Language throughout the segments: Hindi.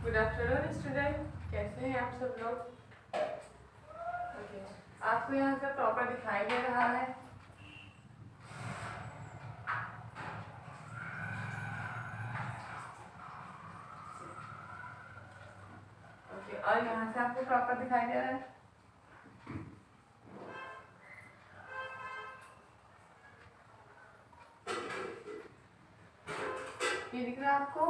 गुड आफ्टरनून स्टूडेंट, कैसे हैं आप सब लोग? ओके, आपको यहाँ से प्रॉपर दिखाई दे रहा है? ओके, और यहाँ से आपको प्रॉपर दिखाई दे रहा है? ये दिख रहा है आपको?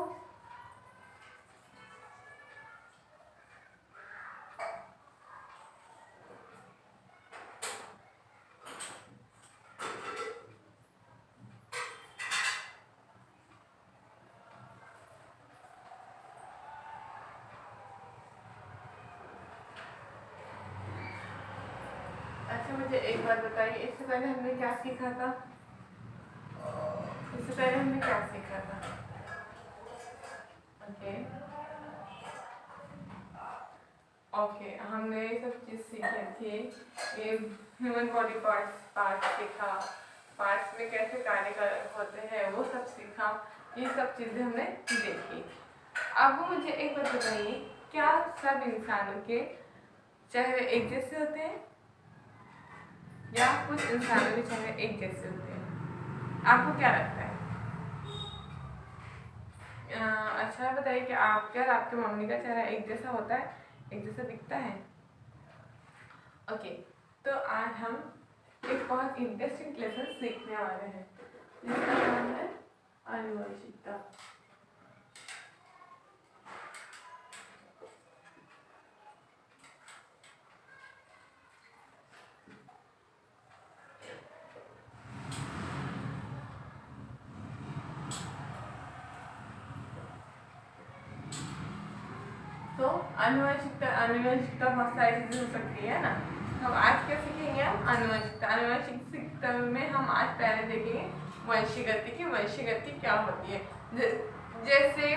अच्छा, मुझे एक बात बताइए, इससे पहले हमने क्या सीखा था? इससे पहले हमने क्या सीखा था? ओके, हमने ये सब चीज़ सीखी थी। ये ह्यूमन बॉडी पार्ट सीखा, पार्ट्स में कैसे कार्य होते हैं वो सब सीखा। ये सब चीज़ें हमने देखी। अब मुझे एक बात बताइए, क्या सब इंसानों के चेहरे एक जैसे होते हैं या कुछ इंसानों के चेहरे एक जैसे होते हैं? आपको क्या लगता है? अच्छा बताइए कि आपके मम्मी का चेहरा एक जैसा होता है, एक जैसा दिखता है? ओके, तो आज हम एक बहुत इंटरेस्टिंग लेसन सीखने वाले हैं जिसका नाम है आनुवंशिकता। तो आनुवंशिकता बहुत सारी चीजें हो सकती है ना। हम आज क्या सीखेंगे? हम आनुवंशिकता में हम आज पहले देखेंगे वंशीगति की वंशीगति क्या होती है। जैसे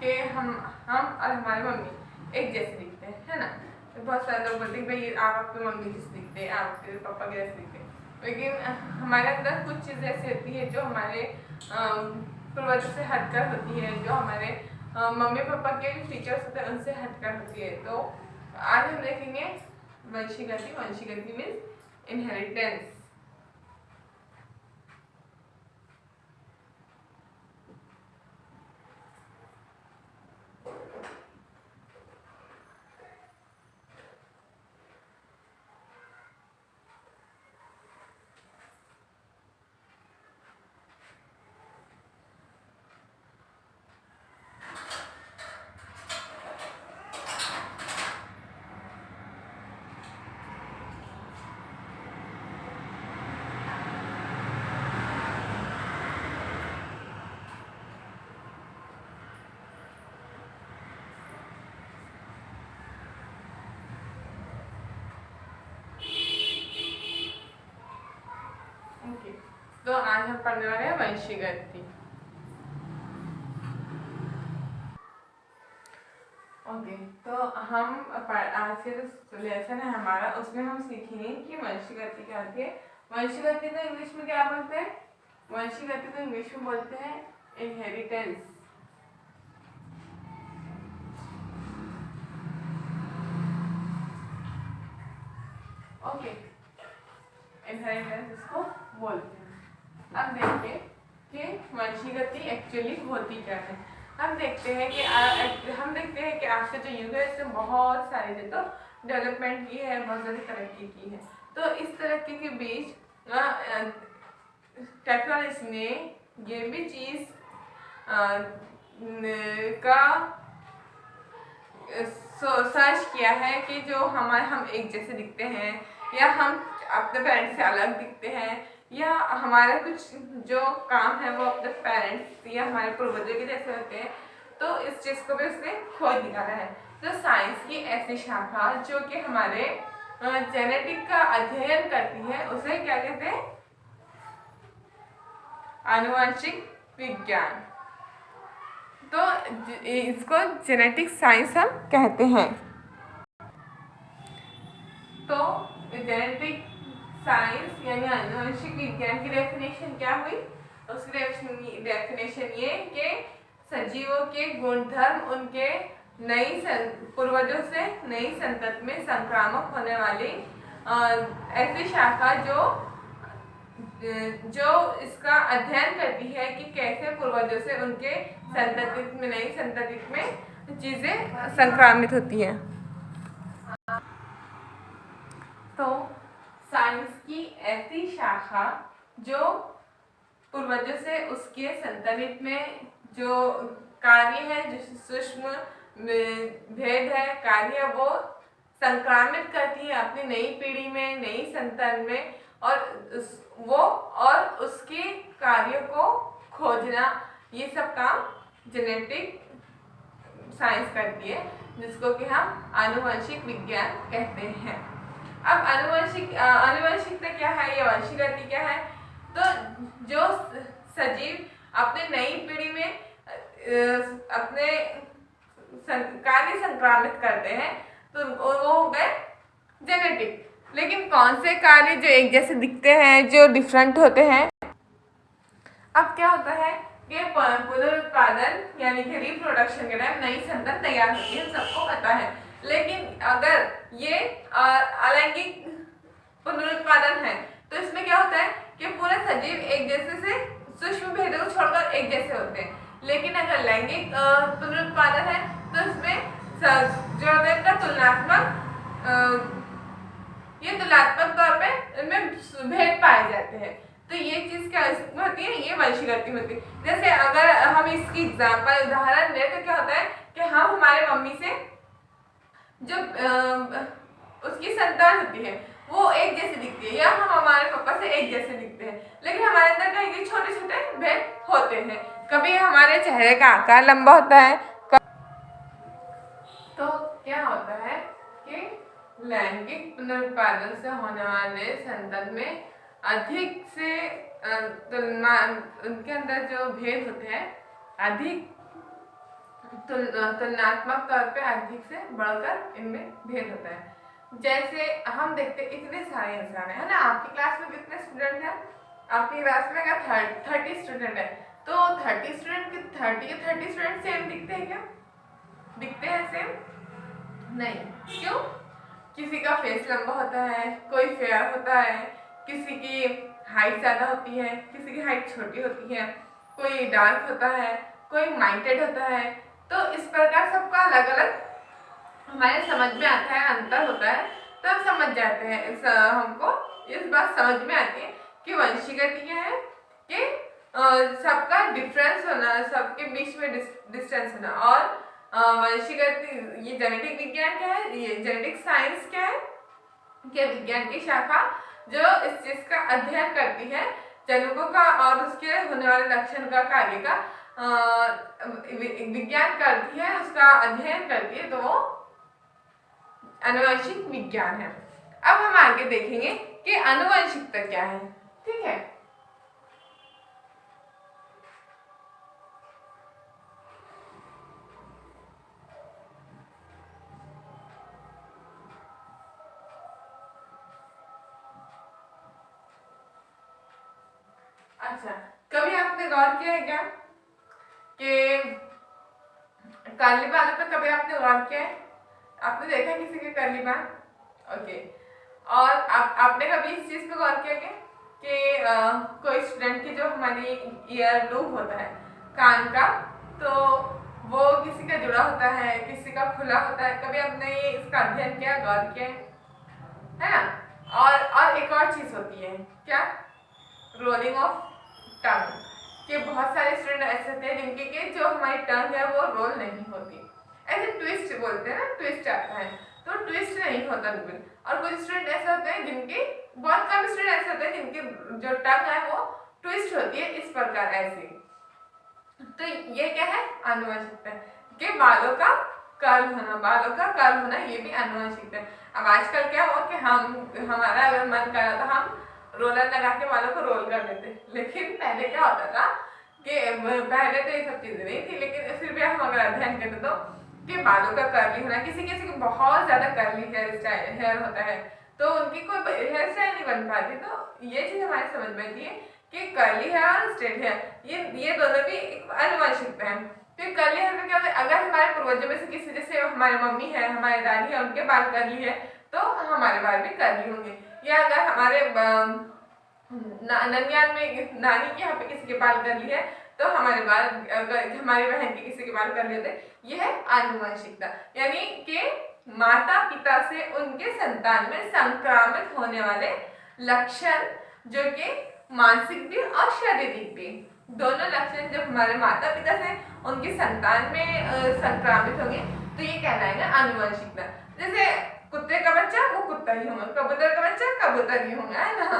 कि हम और हमारी मम्मी एक जैसे दिखते हैं, है ना। तो बहुत सारे लोग बोलते हैं भाई आप आपकी मम्मी जैसे दिखते हैं, आप आपके पापा के जैसे दिखते हैं, लेकिन हमारे अंदर कुछ चीज़ें ऐसी होती है जो हमारे पूर्वजों से हटकर होती है, जो हमारे मम्मी पापा के फीचर्स होते हैं उनसे हटकर होती है। तो आज हम देखेंगे वंशीगति। वंशीगति मीन्स इनहेरिटेंस। तो आज हम पढ़ने वाले हैं वंशीगति। ओके, तो हम आज के जो लेसन है हमारा, उसमें हम सीखेंगे कि वंशीगति क्या होती है। वंशीगति तो इंग्लिश में क्या बोलते हैं? वंशीगति तो इंग्लिश में बोलते हैं इनहेरिटेंस। ओके, इनहेरिटेंस इसको बोलते हैं। अब देखिए कि वंशीगति एक्चुअली होती क्या है। हम देखते हैं कि आज का जो युग है इसमें बहुत सारी तो डेवलपमेंट की है, बहुत ज़्यादा तरक्की की है। तो इस तरक्की के बीच टेक्नोलॉजी ने ये भी चीज़ का सर्च किया है कि जो हम एक जैसे दिखते हैं या हम अपने पेरेंट्स से अलग दिखते हैं, या हमारे कुछ जो काम है वो अपने पेरेंट्स या हमारे पूर्वजों के जैसे होते हैं। तो इस चीज़ को भी उसने खोज निकाला है। तो साइंस की ऐसी शाखा जो कि हमारे जेनेटिक का अध्ययन करती है उसे क्या कहते हैं? आनुवंशिक विज्ञान। तो इसको जेनेटिक साइंस हम कहते हैं। तो जेनेटिक साइंस यानी आनुवंशिक विज्ञान की डेफिनेशन क्या हुई? उसकी डेफिनेशन ये कि सजीवों के गुणधर्म उनके पूर्वजों से नई संतति में संक्रामक होने वाली ऐसी शाखा जो इसका अध्ययन करती है कि कैसे पूर्वजों से उनके संतति में नई संतति में चीजें संक्रामित होती हैं। तो साइंस की ऐसी शाखा जो पूर्वजों से उसके संतति में जो कार्य है, जो सूक्ष्म भेद है, कार्य वो संक्रामित करती है अपनी नई पीढ़ी में, नई संतान में, और उसके कार्यों को खोजना, ये सब काम जेनेटिक साइंस करती है, जिसको कि हम आनुवंशिक विज्ञान कहते हैं। अब आनुवंशिकता क्या है या वंशीगति क्या है? तो जो सजीव अपने नई पीढ़ी में अपने कार्य संक्रामित करते हैं तो वो हो गए जेनेटिक। लेकिन कौन से कार्य जो एक जैसे दिखते हैं, जो डिफरेंट होते हैं? अब क्या होता है कि पुनरुत्पादन यानी कि रिप्रोडक्शन के टाइम नई संतान तैयार होती है, सबको पता है। लेकिन अगर ये अलैंगिक पुनरुत्पादन है तो इसमें क्या होता है कि पूरे सजीव एक जैसे से सूक्ष्म भेदों को छोड़कर एक जैसे होते हैं। लेकिन अगर लैंगिक पुनरुत्पादन है तो इसमें जो होता है तुलनात्मक तौर पे इनमें भेद पाए जाते हैं। तो ये चीज क्या होती है? ये वंशीगति होती है। जैसे अगर हम इसकी उदाहरण लें तो क्या होता है कि हम हमारे मम्मी से जो उसकी संतान होती है वो एक जैसी दिखती है, या हम हमारे पापा से एक जैसे दिखते हैं, लेकिन हमारे अंदर कहीं छोटे छोटे भेद होते हैं। कभी हमारे चेहरे का आकार लंबा होता है, तो क्या होता है कि लैंगिक पुनरुत्पादन से होने वाले संतान में अधिक से उनके अंदर जो भेद होते हैं अधिक तुलनात्मक तौर पे अधिक से बढ़कर इनमें भेद होता है। जैसे हम देखते इतने सारे इंसान है ना, आपकी क्लास में कितने स्टूडेंट हैं? आपकी क्लास में अगर 30 स्टूडेंट है तो 30 स्टूडेंट के 30 स्टूडेंट सेम दिखते हैं क्या? दिखते हैं सेम? नहीं। क्यों? किसी का फेस लंबा होता है, कोई फेयर होता है, किसी की हाइट ज़्यादा होती है, किसी की हाइट छोटी होती है, कोई डार्क होता है, कोई माइंडेड होता है। तो इस प्रकार सबका अलग अलग हमारे समझ में आता है, अंतर होता है, तो हम समझ जाते हैं। हमको इस बात समझ में आती है कि वंशीगति क्या है कि सबका डिफरेंस होना, सबके बीच में डिस्टेंस होना। और वंशीगति ये जेनेटिक विज्ञान क्या है? ये जेनेटिक साइंस क्या है? कि विज्ञान की शाखा जो इस चीज का अध्ययन करती है, जनुकों का और उसके होने वाले लक्षण का कार्य का विज्ञान करती है, उसका अध्ययन करती है, तो वो आनुवंशिक विज्ञान है। अब हम आगे देखेंगे कि आनुवंशिकता क्या है। ठीक है, अच्छा, कभी आपने गौर किया है क्या कि कर्ली बालों पे कभी आपने गौर किया है? आपने देखा किसी के कर्ली बाल? ओके। और आपने कभी इस चीज पे गौर किया क्या कि कोई स्टूडेंट की जो हमारी ईयर लूप होता है कान का, तो वो किसी का जुड़ा होता है, किसी का खुला होता है। कभी आपने ये इसका अध्ययन किया, गौर किया है ना? और एक और चीज होती है क्या? Rolling of tongue. कि बहुत सारे स्टूडेंट ऐसे होते हैं जिनके के जो हमारी टंग है वो रोल नहीं होती, ऐसे ट्विस्ट बोलते हैं ना, ट्विस्ट आता है, तो ट्विस्ट नहीं होता बिल्कुल। और कुछ स्टूडेंट ऐसे होते हैं जिनके, बहुत कम स्टूडेंट ऐसे होते हैं जिनकी जो टंग है वो ट्विस्ट होती है इस प्रकार ऐसे। तो ये क्या है? आनुवंशिकता के बालों का कर्ल होना, ये भी आनुवंशिकता है। अब आजकल क्या हुआ कि हमारा अगर मन कर रहा था हम रोलर लगा के बालों को रोल कर लेते, लेकिन पहले क्या होता था कि पहले तो ये सब चीजें नहीं थी, लेकिन फिर भी हम अगर अध्ययन करें तो कि बालों का कर्ली होना, किसी को बहुत ज्यादा कर्ली हेयर होता है तो उनकी कोई हेयर स्टाइल नहीं बन पाती। तो ये चीज हमारे समझ में आती है कि कर्ली हेयर और स्ट्रेट हेयर ये दोनों भी आनुवंशिकता है। क्योंकि कर्ली हेयर का क्या होता है, अगर हमारे पूर्वजों में से किसी, जैसे हमारी मम्मी है, हमारी दादी है, उनके बाल कर्ली है तो हमारे बाल भी कर्ली होंगे। या अगर हमारे ननियाल में नानी के यहाँ पे किसी के बाल कर्ली है तो हमारे बाल, अगर हमारी बहन के किसी के बाल कर्ली होते हैं, यह है आनुवंशिकता। यानी कि माता पिता से उनके संतान में संक्रामित होने वाले लक्षण, जो कि मानसिक भी और शारीरिक भी, दोनों लक्षण जब हमारे माता पिता से उनकी संतान में संक्रामित होंगे तो ये कहलाएगा आनुवंशिकता। जैसे कुत्ते का बच्चा वो कुत्ता ही होगा, कबूतर का बच्चा कबूतर ही होगा, है ना।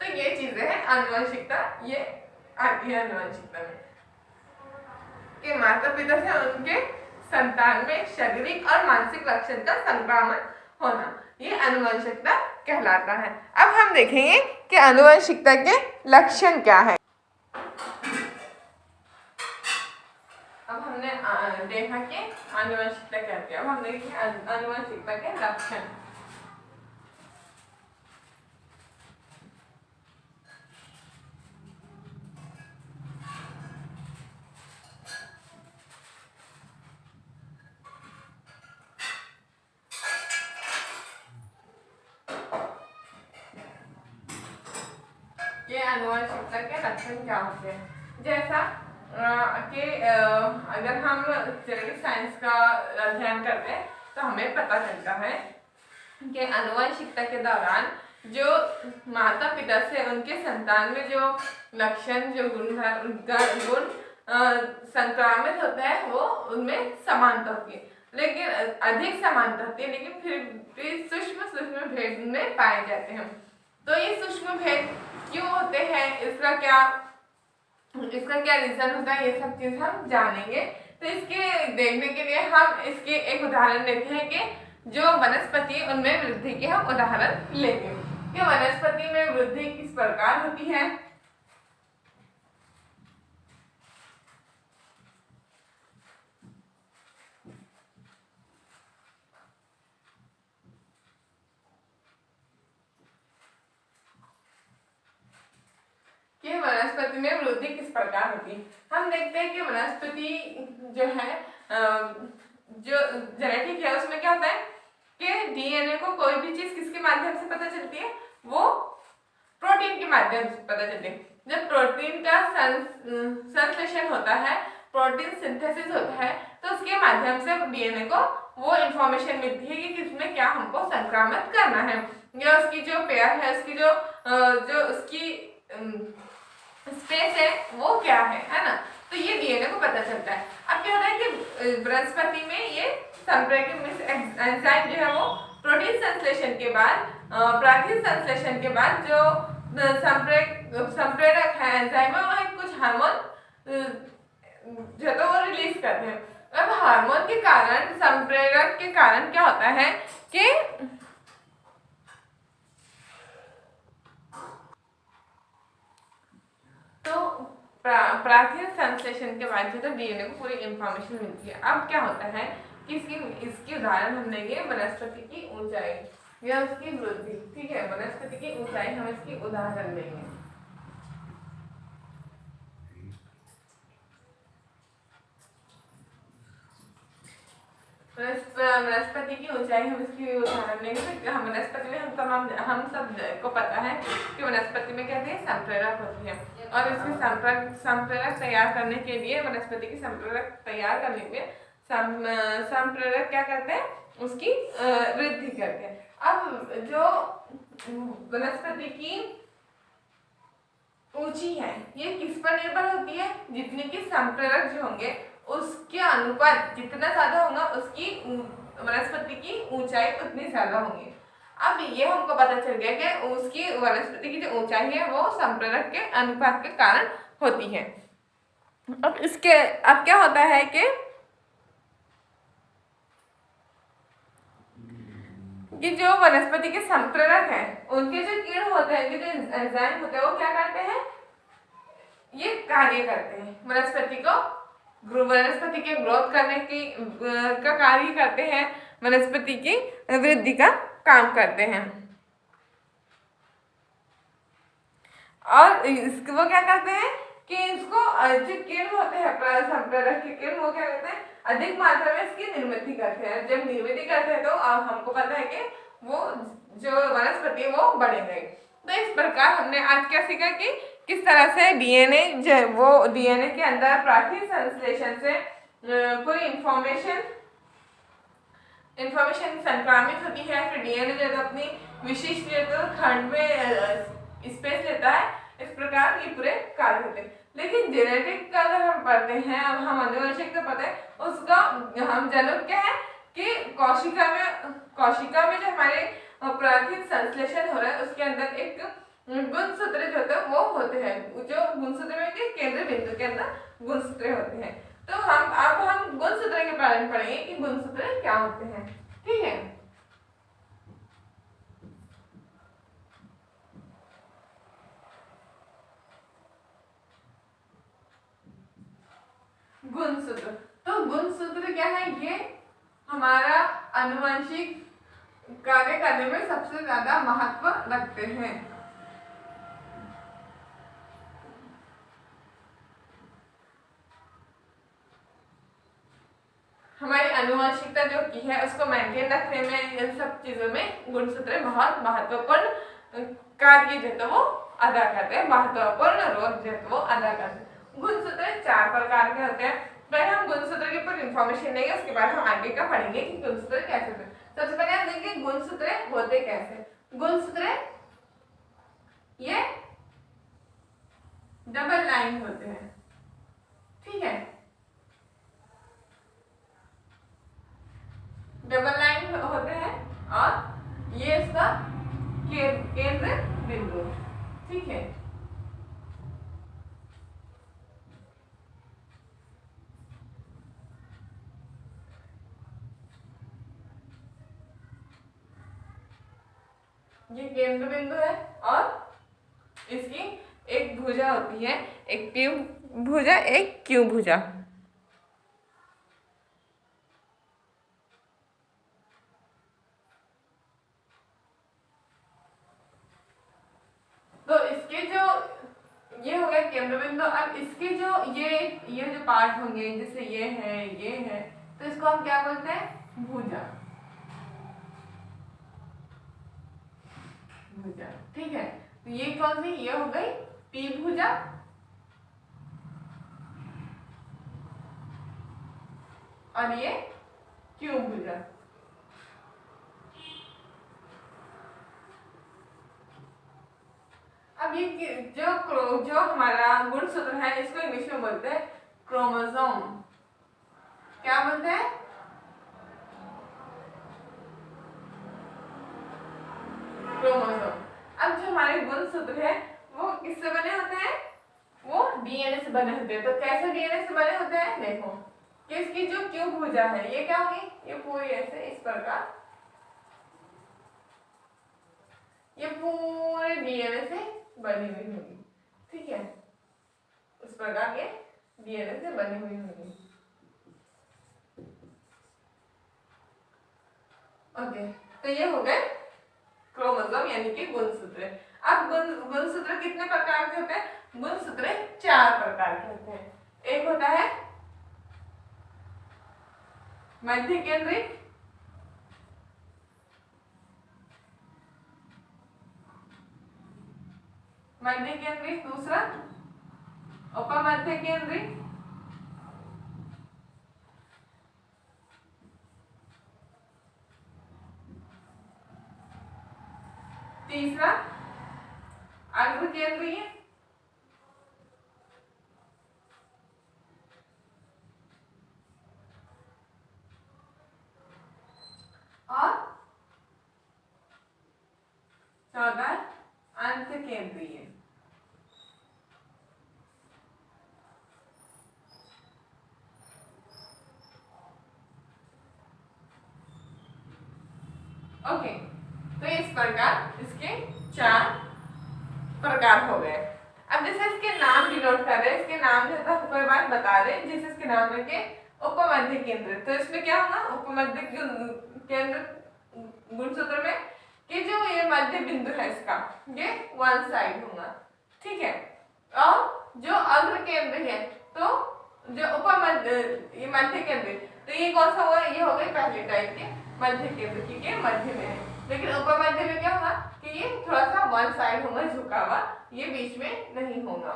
तो ये चीजें हैं आनुवंशिकता, ये आती है आनुवंशिकता में कि माता पिता से उनके संतान में शारीरिक और मानसिक लक्षण का संक्रमण होना, ये आनुवंशिकता कहलाता है। अब हम देखेंगे कि आनुवंशिकता के लक्षण क्या है। अब हमने देखा कि आनुवंशिकता क्या है, अब हम देखेंगे आनुवंशिकता के लक्षण। ये आनुवंशिकता के लक्षण क्या होते हैं, जैसा कि अगर हम जेनेटिक साइंस का अध्ययन करते हैं तो हमें पता चलता है कि आनुवंशिकता के दौरान जो माता पिता से उनके संतान में जो लक्षण, जो गुण संक्रामित होता है वो उनमें समानता होती है, लेकिन अधिक समानता होती है, लेकिन फिर भी सूक्ष्म भेद में पाए जाते हैं। तो ये सूक्ष्म भेद क्यों होते हैं, इसका क्या रीजन होता है, ये सब चीज हम जानेंगे। तो इसके देखने के लिए हम इसके एक उदाहरण लेते हैं कि जो वनस्पति उनमें वृद्धि के हम उदाहरण लेंगे कि वनस्पति में वृद्धि किस प्रकार होती है। कि वनस्पति में वृद्धि किस प्रकार होती है। हम देखते हैं कि वनस्पति जो है, जो जेनेटिक है उसमें क्या होता है कि डीएनए को कोई भी चीज किसके माध्यम से पता चलती है, वो प्रोटीन के माध्यम से पता चलती है। जब प्रोटीन का संश्लेषण होता है, प्रोटीन सिंथेसिस होता है, तो उसके माध्यम से डीएनए को वो इंफॉर्मेशन मिलती है कि किसमें क्या हमको संक्रामित करना है, या उसकी जो पेयर है, उसकी जो उसकी स्पेस है वो क्या है ना। तो ये डीएनए को पता चलता है। अब क्या होता है कि वनस्पति में ये संप्रेरक एंजाइम जो है वो प्रोटीन संश्लेषण के बाद, प्राथमिक संश्लेषण के बाद जो संप्रेरक है एंजाइम है, वो कुछ हार्मोन जो तो वो रिलीज करते हैं। अब हार्मोन के कारण, संप्रेरक के कारण क्या होता है कि तो प्राथमिक संश्लेषण के बाद जो तो डीएनए को पूरी इंफॉर्मेशन मिलती है। अब क्या होता है कि इसकी उदाहरण हम लेंगे वनस्पति की ऊंचाई या उसकी वृद्धि। ठीक है, वनस्पति की ऊंचाई हम इसकी उदाहरण लेंगे। वनस्पति की ऊंचाई हम इसकी उदाहरण लेंगे। तो हम वनस्पति में हम सब को पता है कि वनस्पति में कहते हैं संप्रेरक होती है, और इसके संप्रेरक तैयार करने के लिए, वनस्पति की संप्रेरक तैयार करने के लिए संप्रेरक क्या करते हैं, उसकी वृद्धि करते हैं। अब जो वनस्पति की ऊंची है ये किस पर निर्भर होती है, जितने की संप्रेरक जो होंगे उसके अनुपात जितना ज्यादा होगा उसकी वनस्पति की ऊंचाई उतनी ज्यादा होगी। अब ये हमको पता चल गया कि उसकी वनस्पति की जो ऊंचाई है वो संप्रेरक के अनुपात के कारण होती है। अब क्या होता है कि जो वनस्पति के संप्रेरक हैं उनके जो कीड़ होते हैं, उनके जो एंजाइम होते हैं, वो क्या करते हैं, ये कार्य करते हैं वनस्पति के ग्रोथ करने की का कार्य करते हैं, वनस्पति की वृद्धि का काम करते हैं। और वो क्या करते हैं कि इसको जो किण्व होते हैं संप्रेरक के किण्व वो क्या करते हैं, अधिक मात्रा में इसकी निर्मित करते हैं। जब निर्मित करते हैं तो अब हमको पता है कि वो जो वनस्पति है वो बढ़ेंगे। तो इस प्रकार हमने आज क्या सीखा कि किस तरह से डीएनए वो डीएनए के अंदर प्राचीन संश्लेषण से पूरी इंफॉर्मेशन संक्रामित होती है। फिर डीएनए जो है अपनी विशिष्ट खंड में स्पेस लेता है। इस प्रकार ये पूरे कार्य होते हैं। लेकिन जेनेटिक का अगर हम पढ़ते हैं, अब हम आनुवंशिक तो पता है उसका हम जनक क्या है कि कोशिका में जो हमारे प्राचीन संश्लेषण हो रहा है उसके अंदर एक गुणसूत्र जो होते हैं वो होते हैं, जो गुणसूत्र में के केंद्र बिंदु के अंदर गुणसूत्र होते हैं। तो हम गुणसूत्र के बारे में पढ़ेंगे कि गुणसूत्र क्या होते हैं। ठीक है, गुणसूत्र। तो गुणसूत्र क्या है, ये हमारा आनुवंशिक कार्य करने में सबसे ज्यादा महत्व रखते हैं। हमारी आनुवंशिकता जो की है उसको मेंटेन रखने में, इन सब चीजों में गुणसूत्र बहुत महत्वपूर्ण कार्य जो है वो अदा करते हैं, महत्वपूर्ण रोल जो है वो अदा करते हैं। गुणसूत्र 4 प्रकार के होते हैं। पहले हम गुणसूत्र के ऊपर इंफॉर्मेशन लेंगे, उसके बाद हम आगे का पढ़ेंगे कि गुणसूत्र कैसे होते हैं। सबसे पहले हम देखेंगे गुणसूत्र होते कैसे। गुणसूत्र ये डबल लाइन होते हैं। ठीक है, डबल लाइन होते हैं और ये इसका केंद्र बिंदु। ठीक है, ये केंद्र बिंदु है और इसकी एक भुजा होती है, एक पी भुजा एक क्यू भुजा। तो इसके जो ये हो गया केंद्र बिंदु। अब इसके जो ये जो पार्ट होंगे, जैसे ये है, तो इसको हम क्या बोलते हैं, भुजा। भुजा, ठीक है। तो ये कौन सी, ये हो गई पी भुजा और ये क्यू भुजा। अब ये जो हमारा गुणसूत्र है इसको इंग्लिश में बोलते हैं क्रोमोसोम। क्या बोलते हैं, क्रोमोसोम। अब जो हमारे गुणसूत्र है वो किससे बने होते हैं, वो डीएनए से बने होते हैं। तो कैसे डीएनए से बने होते हैं, देखो कि इसकी जो क्यू भुजा है ये क्या होगी, ये पूरी ऐसे इस प्रकार, ये पूरे डीएनए से बनी हुई होगी। ठीक है, इस प्रकार ये डीएनए से बनी हुई होगी। ओके, तो ये हो गए क्रोमोसोम यानी कि गुणसूत्र। अब गुणसूत्र कितने प्रकार के होते हैं, गुणसूत्र 4 प्रकार के होते हैं। एक होता है मध्य केंद्रिक, मध्य केंद्रिक, दूसरा उपमध्य केंद्रिक, तीसरा अर्ध केंद्रीय, और चौथा अंत केंद्रीय। ओके, तो इस प्रकार इसके 4 प्रकार हो गए। अब जैसे इसके नाम डिनोट कर रहे हैं, इसके नाम जो है कोई बात बता रहे हैं, जैसे इसके नाम रखे उपमध्य केंद्र। तो इसमें क्या होगा, उपमध्य केंद्र गुणसूत्र में कि जो ये मध्य बिंदु है इसका ये वन साइड होगा। ठीक है, और जो अग्र केंद्र है, तो जो उपमध्य ये मध्य केंद्र, तो ये कौन सा हुआ, ये हो गई पहले टाइप के मध्य केंद्र, ठीक है, मध्य में है। लेकिन उपमध्य में क्या होगा कि ये थोड़ा सा वन साइड होगा, झुका हुआ, ये बीच में नहीं होगा।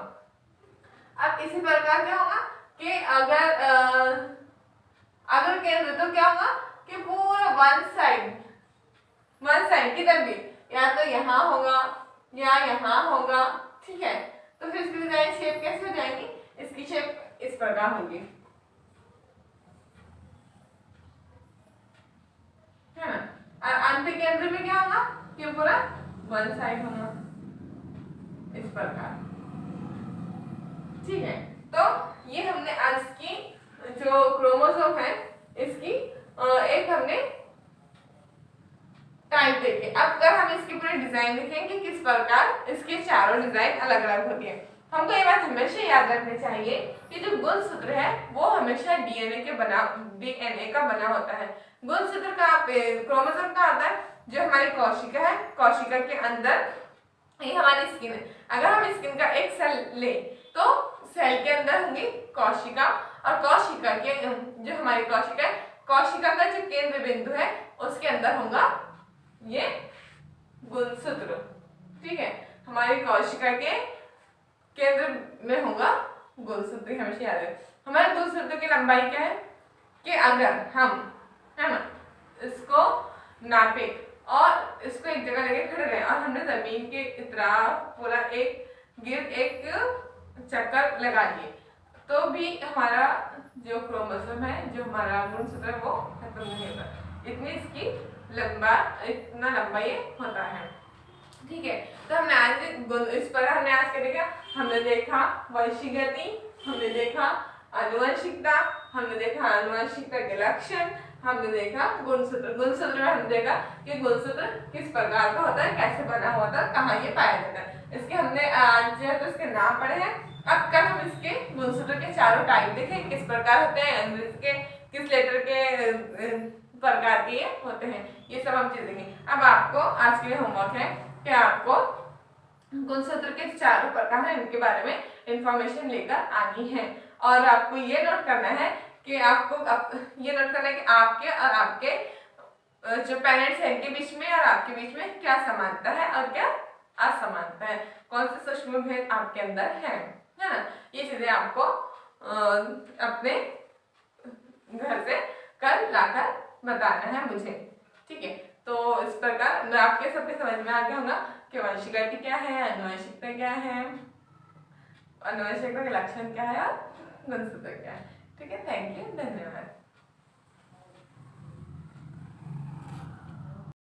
अब इसी प्रकार क्या होगा कि अगर केंद्र, तो क्या होगा कि पूरा वन साइड किधर भी, या तो यहाँ होगा या यहाँ होगा, ठीक है। तो फिर इसकी डिजाइन शेप कैसे हो जाएगी, इसकी शेप इस प्रकार होगी, है ना। और अंत केंद्र में क्या होगा कि पूरा वन साइड होगा इस प्रकार, ठीक है। तो ये हमने आज की जो क्रोमोसोम है इसकी एक हमने टाइप देखे। अब अगर हम इसकी पूरी डिजाइन देखें कि किस प्रकार इसके चारों डिजाइन अलग अलग होती है। हमको ये बात हमेशा याद रखनी चाहिए कि जो गुणसूत्र है वो हमेशा डीएनए का बना होता है। गुणसूत्र का क्रोमोसोम का होता है जो हमारी कोशिका है, कोशिका के अंदर ये हमारी स्किन है। अगर हम स्किन का एक सेल ले तो सेल के अंदर होंगी कोशिका, और कोशिका के जो हमारी कोशिका है, कोशिका का जो केंद्र बिंदु है उसके अंदर होगा ये गुणसूत्र, ठीक है। हमारी कोशिका के केंद्र में होगा गुणसूत्र, हमेशा याद है। हमारे गुणसूत्र की लंबाई क्या है कि अगर हम, है ना, इसको नापे और इसको एक जगह लेके खड़े रहे और हमने जमीन के इतना पूरा एक चक्कर लगा दिए, तो भी हमारा जो क्रोमोसोम है, जो हमारा गुणसूत्र है, वो खत्म नहीं होगा। इतनी इसकी इतना लंबा ये होता है, ठीक है। तो हमने आज इस पर हमने आज क्या देखा, हमने देखा वंशीगति, हमने देखा आनुवंशिकता, हमने देखा आनुवंशिकता के लक्षण, हमने देखा गुणसूत्र। गुणसूत्र में हमने देखा कि गुणसूत्र किस प्रकार का होता है, कैसे बना हुआ था, कहाँ ये पाया जाता है। इसके हमने आज जो है तो इसके नाम पढ़े हैं। अब कल हम इसके गुणसूत्र के चारों टाइप देखें, किस प्रकार होते हैं, अंग्रेजी के किस लेटर के प्रकार के ये होते हैं, ये सब हम चीज देखेंगे। अब आपको आज के लिए होमवर्क है कि आपको गुणसूत्र के चारों प्रकार हैं इनके बारे में इंफॉर्मेशन लेकर आनी है, और आपको ये नोट करना है कि ये नोट करना है कि आपके और आपके जो पेरेंट्स हैं इनके बीच में और आपके बीच में क्या समानता है और क्या असमानता है, कौन से सूक्ष्म भेद आपके अंदर है ना। ये चीजें आपको अपने घर से कल लाकर बताना है मुझे, ठीक है। तो इस प्रकार आपके सबके समझ में आ गया होगा कि वंशीगति क्या है, आनुवंशिकता क्या है, आनुवंशिकता के लक्षण क्या है और गुणसूत्र क्या है, ठीक है। थैंक यू, धन्यवाद।